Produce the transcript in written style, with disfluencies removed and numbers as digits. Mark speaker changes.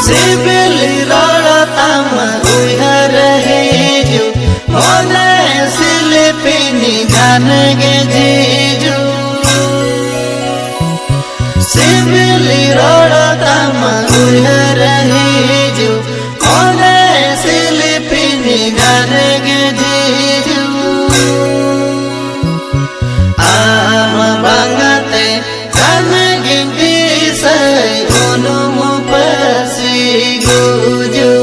Speaker 1: सिबिली रड़तामा उहर हेजु होने सिलिपिनी जानगे जीजु सिबिली रड़तामा उहर हेजु होने सिलिपिनी जानगे जीजु आमा bangate जानगे दिसै उनुमु पसी गुजु